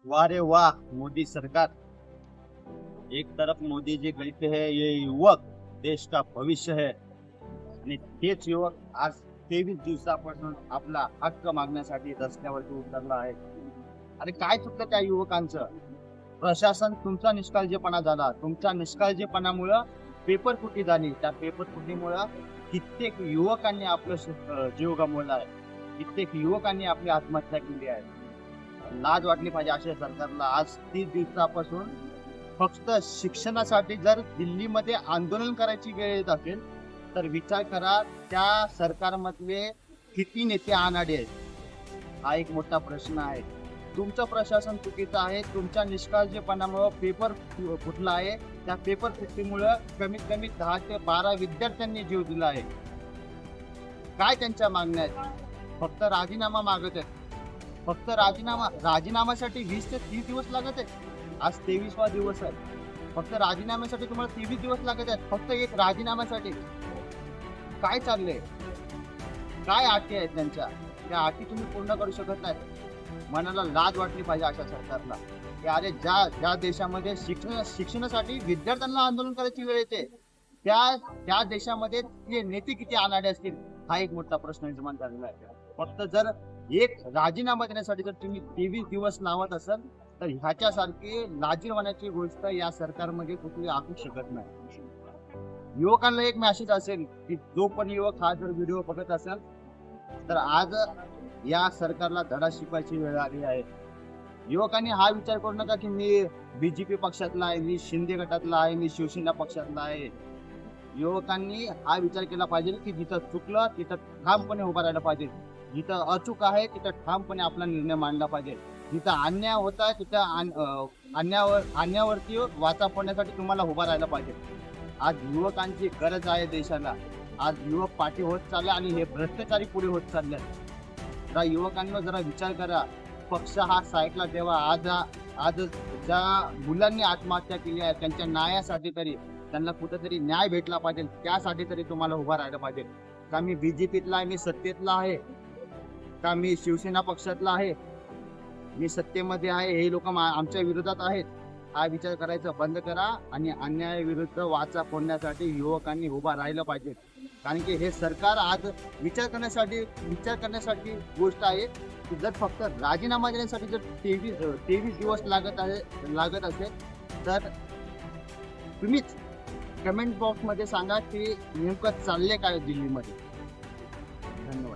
वाह रे वाह मोदी सरकार। एक तरफ मोदी जी कहते हैं ये युवक देश का भविष्य है आणि तेच युवक आज 23 दिवसापासून आपला हक्क मागण्यासाठी रस्त्यावरती उतरला आहे। अरे काय चुकलं त्या युवकांचं? प्रशासन तुमचा निष्काळजीपणा झाला, तुमच्या निष्काळजीपणामुळं पेपर फुटी झाली, त्या पेपर फुटीमुळं कित्येक युवकांनी आपलं जीव गमावला आहे, कित्येक युवकांनी आपली आत्महत्या केली आहे। लाज वाटली पाहिजे अशा सरकारला। आज 30 दिवसापासून फक्त शिक्षणासाठी जर दिल्लीमध्ये आंदोलन करायची वेळ येत असेल तर विचार करा त्या सरकारमधले किती नेते अनाडे आहेत। हा एक मोठा प्रश्न आहे। तुमचं प्रशासन चुकीचं आहे, तुमच्या निष्काळजीपणामुळे पेपर फुटला आहे, त्या पेपर फुटीमुळे कमीत कमी 10 ते 12 विद्यार्थ्यांनी जीव दिला आहे। काय त्यांच्या मागण्या आहेत? फक्त राजीनामा मागत आहेत, फक्त राजीनाम्यासाठी 20 ते 30 दिवस लागत आहेत। आज 23वा दिवस आहे, फक्त राजीनाम्यासाठी तुम्हाला 23 दिवस लागत आहेत, फक्त एक राजीनाम्यासाठी। काय चाललंय? काय अटी आहेत त्यांच्या? त्या अटी तुम्ही पूर्ण करू शकत नाही। मनाला लाज वाटली पाहिजे अशा सरकारला की अरे ज्या देशामध्ये शिक्षणासाठी विद्यार्थ्यांना आंदोलन करायची वेळ येते त्या देशामध्ये ते नेते किती अनाडे असतील हा एक मोठा प्रश्न निर्माण झालेला आहे। फक्त जर एक राजीनामा देण्यासाठी जर तुम्ही 23 दिवस लावत असाल तर ह्याच्यासारखी लाजिरवाण्याची गोष्ट या सरकारमध्ये कुठली असू शकत नाही। युवकांना एक मेसेज असेल की जो पण युवक हा जर व्हिडिओ बघत असेल तर आज या सरकारला धडा शिकवायची वेळ आली आहे। युवकांनी हा विचार करू नका की मी बीजेपी पक्षातला आहे, मी शिंदे गटातला आहे, मी शिवसेना पक्षातला आहे। युवकांनी हा विचार केला पाहिजे की जिथं चुकलं तिथं ठामपणे उभा राहायला पाहिजे, जिथं अचूक आहे तिथं ठामपणे आपला निर्णय मांडला पाहिजे, जिथं अन्याय होत आहे तिथं अन्यायावरती वाचा फोडण्यासाठी तुम्हाला उभा राहायला पाहिजे। आज युवकांची गरज आहे देशाला। आज युवक पाठी होत चालले आणि हे भ्रष्टाचारी पुढे होत चालले। त्या युवकांना जरा विचार करा, पक्ष हा साईडला ठेवा। आज ज्या मुलांनी आत्महत्या केली आहे त्यांच्या न्यायासाठी तरी त्यांना कुठेतरी न्याय भेटला पाहिजे, त्यासाठी तरी तुम्हाला उभा राहायला पाहिजे। का मी बीजेपीतला आहे, मी सत्तेतला आहे, का मी शिवसेना पक्षातला आहे, मी सत्तेमध्ये आहे, हे लोक आमच्या विरोधात आहेत, हा विचार करायचा बंद करा आणि अन्यायाविरुद्ध वाचा फोडण्यासाठी युवकांनी उभा राहिलं पाहिजे। कारण की हे सरकार आज विचार करण्यासाठी गोष्ट आहे की जर फक्त राजीनामा देण्यासाठी जर 23 दिवस लागत असेल तर तुम्हीच कमेंट बॉक्समध्ये सांगा की नेमकं चालले काय दिल्लीमध्ये। धन्यवाद।